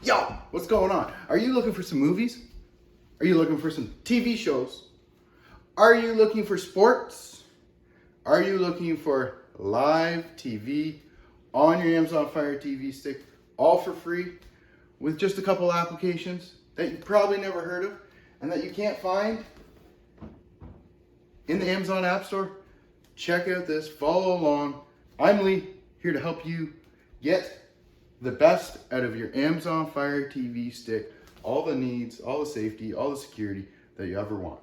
Yo, what's going on? Are you looking for some movies? Are you looking for some TV shows? Are you looking for sports? Are you looking for live TV on your Amazon Fire TV stick, all for free, with just a couple applications that you probably never heard of and that you can't find in the Amazon App Store? Check out this, follow along. I'm Lee, here to help you get the best out of your Amazon Fire TV stick, all the needs, all the safety, all the security that you ever want.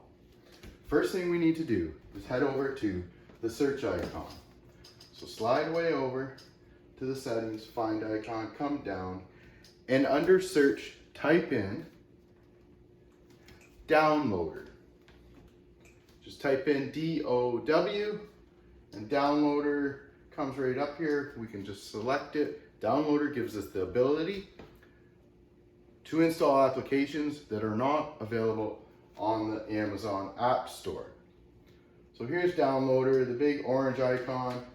First thing we need to do is head over to the search icon. So slide way over to the settings, find icon, come down, and under search, type in downloader. Just type in DOW, and downloader comes right up here. We can just select it. Downloader gives us the ability to install applications that are not available on the Amazon App Store. So here's downloader, the big orange icon.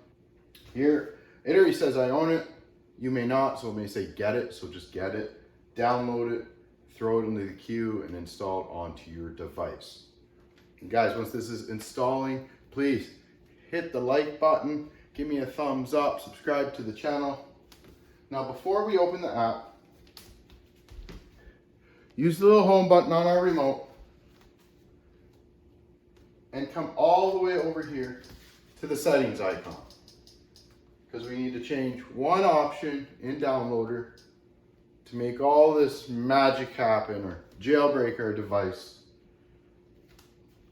Here, it already says I own it. You may not, so it may say get it, so just get it. Download it, throw it into the queue, and install it onto your device. And guys, once this is installing, please hit the like button, give me a thumbs up, subscribe to the channel. Now before we open the app, use the little home button on our remote and come all the way over here to the settings icon, because we need to change one option in downloader to make all this magic happen, or jailbreak our device.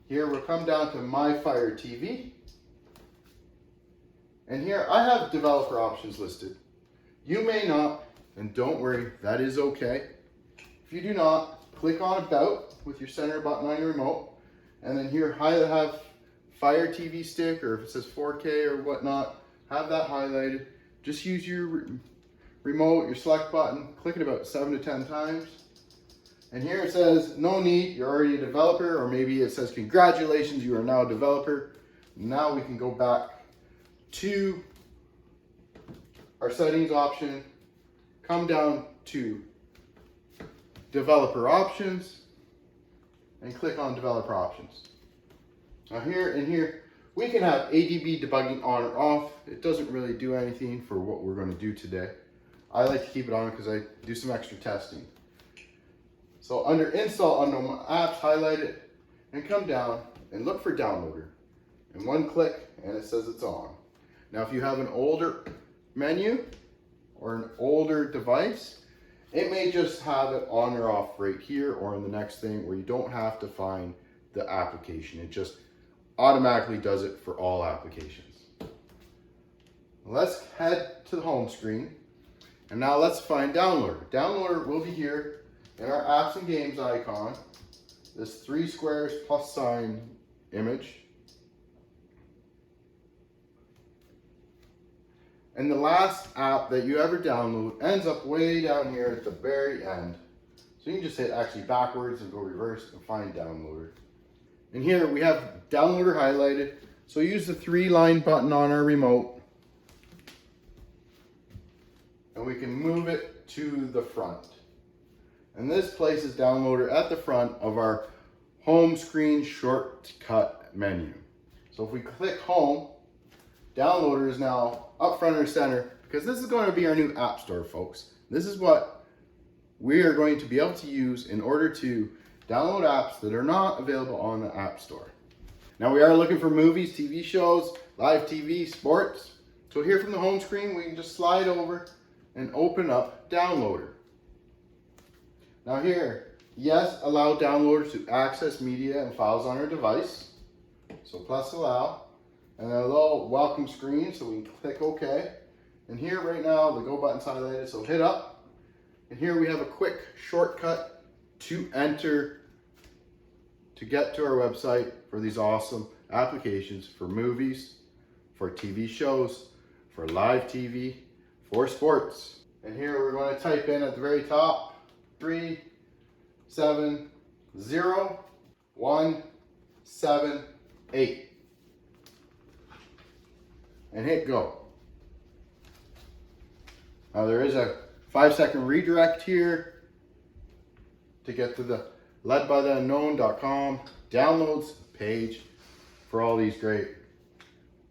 Here we'll come down to My Fire TV, and here I have developer options listed. You may not, and don't worry, that is okay. If you do not, click on About with your center button on your remote, and then here have Fire TV stick, or if it says 4K or whatnot, have that highlighted. Just use your remote, your select button, click it about 7 to 10 times. And here it says, no need, you're already a developer, or maybe it says, congratulations, you are now a developer. Now we can go back to our settings option, come down to developer options, and click on developer options. Now here, we can have ADB debugging on or off. It doesn't really do anything for what we're going to do today. I like to keep it on because I do some extra testing. So under install unknown apps, highlight it and come down and look for downloader. And one click and it says it's on. Now if you have an older menu or an older device, it may just have it on or off right here or in the next thing, where you don't have to find the application. It just automatically does it for all applications. Let's head to the home screen, and now let's find downloader. Downloader will be here in our apps and games icon, this 3 squares plus sign image. And the last app that you ever download ends up way down here at the very end. So you can just hit actually backwards and go reverse and find downloader. And here we have downloader highlighted. So use the 3-line button on our remote, and we can move it to the front. And this places downloader at the front of our home screen shortcut menu. So if we click home, downloader is now up front or center, because this is going to be our new app store, folks. This is what we are going to be able to use in order to download apps that are not available on the App Store. Now we are looking for movies, TV shows, live TV, sports. So here from the home screen, we can just slide over and open up downloader. Now here, yes, allow downloaders to access media and files on our device. So plus allow. And a little welcome screen, so we can click OK. And here right now, the go button's highlighted, so hit up. And here we have a quick shortcut to enter to get to our website for these awesome applications for movies, for TV shows, for live TV, for sports. And here we're going to type in at the very top 370178. And hit go. Now there is a 5-second redirect here to get to the ledbytheunknown.com downloads page for all these great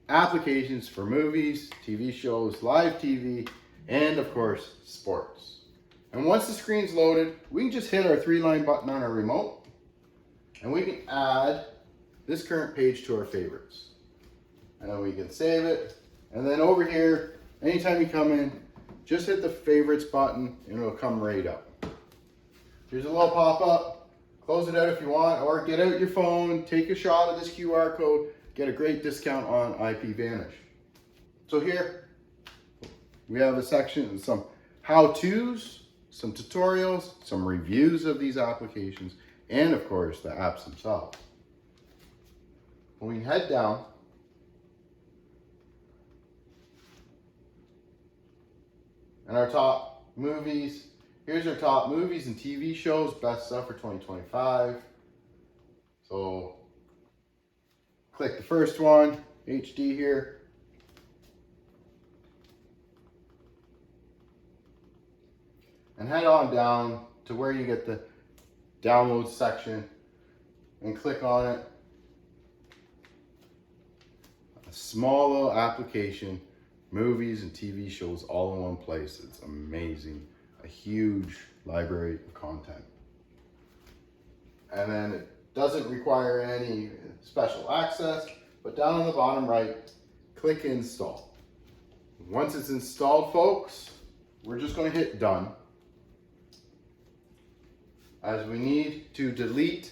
applications for movies, TV shows, live TV, and of course, sports. And once the screen's loaded, we can just hit our 3-line button on our remote and we can add this current page to our favorites. And then we can save it. And then over here, anytime you come in, just hit the favorites button and it'll come right up. Here's a little pop-up. Close it out if you want, or get out your phone, take a shot of this QR code, get a great discount on IPVanish. So here, we have a section, some how-tos, some tutorials, some reviews of these applications, and of course, the apps themselves. When we head down, and our top movies, here's our top movies and TV shows, best stuff for 2025. So click the first one, HD here. And head on down to where you get the download section and click on it. A small little application, movies and TV shows all in one place. It's amazing. A huge library of content. And then it doesn't require any special access, but down on the bottom right, click install. Once it's installed, folks, we're just going to hit done, as we need to delete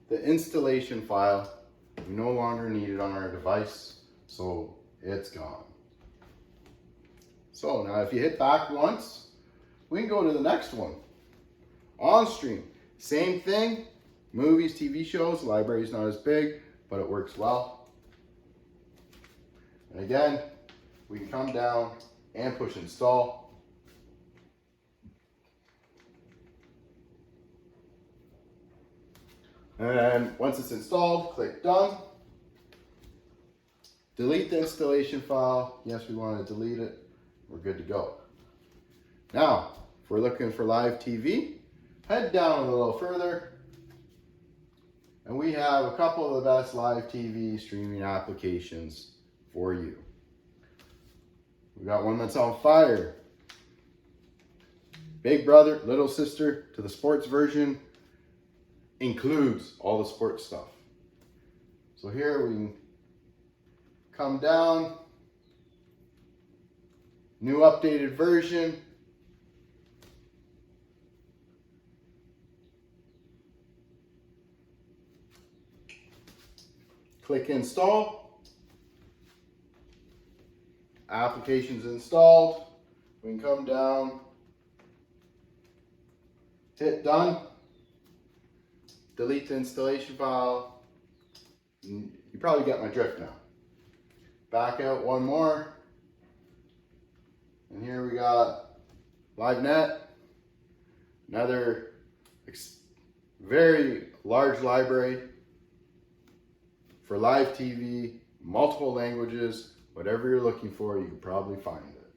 the installation file. We no longer need it on our device, so it's gone. So now if you hit back once, we can go to the next one. On stream, same thing, movies, TV shows, library's not as big, but it works well. And again, we can come down and push install. And then once it's installed, click done. Delete the installation file. Yes, we want to delete it. We're good to go. Now, if we're looking for live TV, head down a little further. And we have a couple of the best live TV streaming applications for you. We got one that's on fire. Big brother, little sister to the sports version. Includes all the sports stuff. So here we can come down, new updated version. Click install. Application's installed. We can come down, hit done. Delete the installation file. You probably get my drift now. Back out one more. And here we got LiveNet. Another very large library for live TV, multiple languages. Whatever you're looking for, you can probably find it.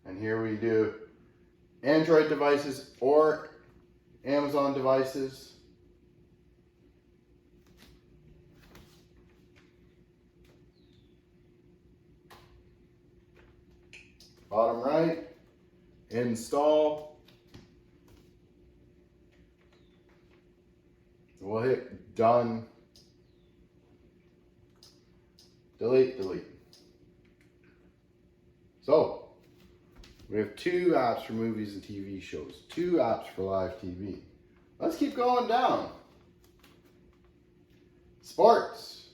And here we do Android devices or Amazon devices. Bottom right, install. We'll hit done. Delete, delete. So, we have 2 apps for movies and TV shows, 2 apps for live TV. Let's keep going down. Sports.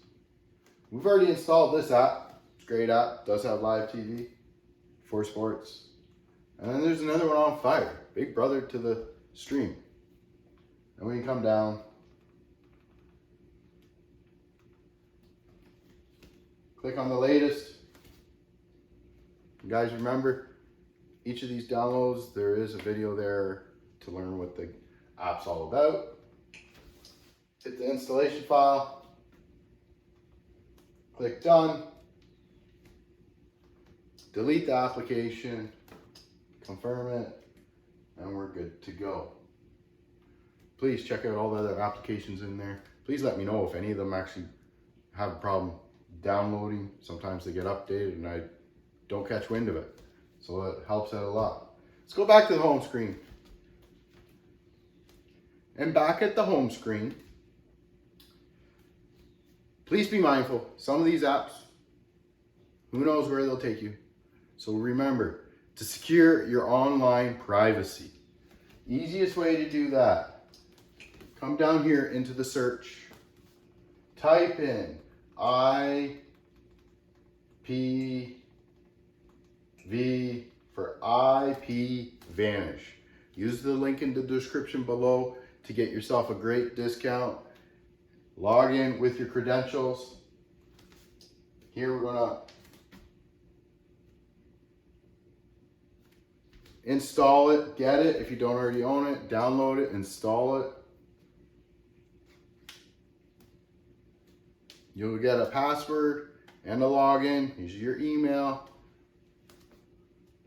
We've already installed this app. It's a great app. Does have live TV for sports. And then there's another one on fire. Big brother to the stream. And we can come down. Click on the latest. You guys remember, each of these downloads, there is a video there to learn what the app's all about. Hit the installation file. Click done. delete the application, confirm it, and we're good to go. Please check out all the other applications in there. Please let me know if any of them actually have a problem downloading. Sometimes they get updated and I don't catch wind of it. So it helps out a lot. Let's go back to the home screen. And back at the home screen, please be mindful. Some of these apps, who knows where they'll take you. So remember to secure your online privacy. Easiest way to do that, come down here into the search, type in IPv for IP Vanish. Use the link in the description below to get yourself a great discount. Log in with your credentials. Here we're gonna install it, get it if you don't already own it, download it, install it. You'll get a password and a login. Use your email.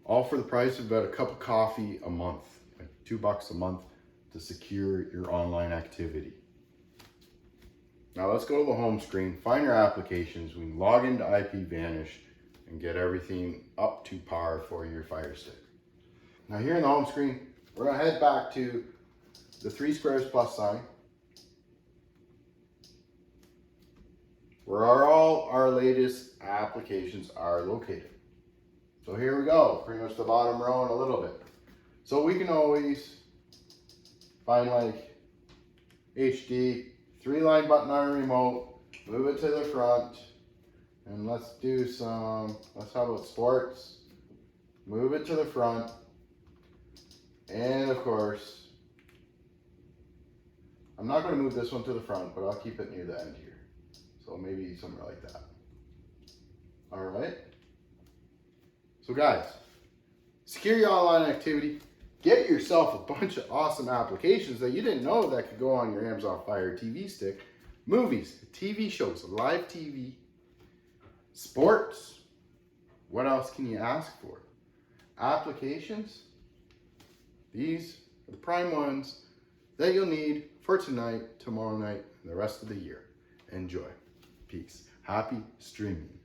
All for the price of about a cup of coffee a month, like $2 a month to secure your online activity. Now let's go to the home screen, find your applications. We can log into IP Vanish and get everything up to par for your Fire Stick. Now here in the home screen, we're gonna head back to the 3 squares plus sign, where all our latest applications are located. So here we go, pretty much the bottom row and a little bit. So we can always find like HD, 3-line button on a remote, move it to the front, and let's do some, let's talk about sports. Move it to the front, and of course, I'm not going to move this one to the front, but I'll keep it near the end here. So maybe somewhere like that. All right. So guys, secure your online activity. Get yourself a bunch of awesome applications that you didn't know that could go on your Amazon Fire TV Stick. Movies, TV shows, live TV, sports. What else can you ask for? Applications. These are the prime ones that you'll need for tonight, tomorrow night, and the rest of the year. Enjoy. Peace. Happy streaming.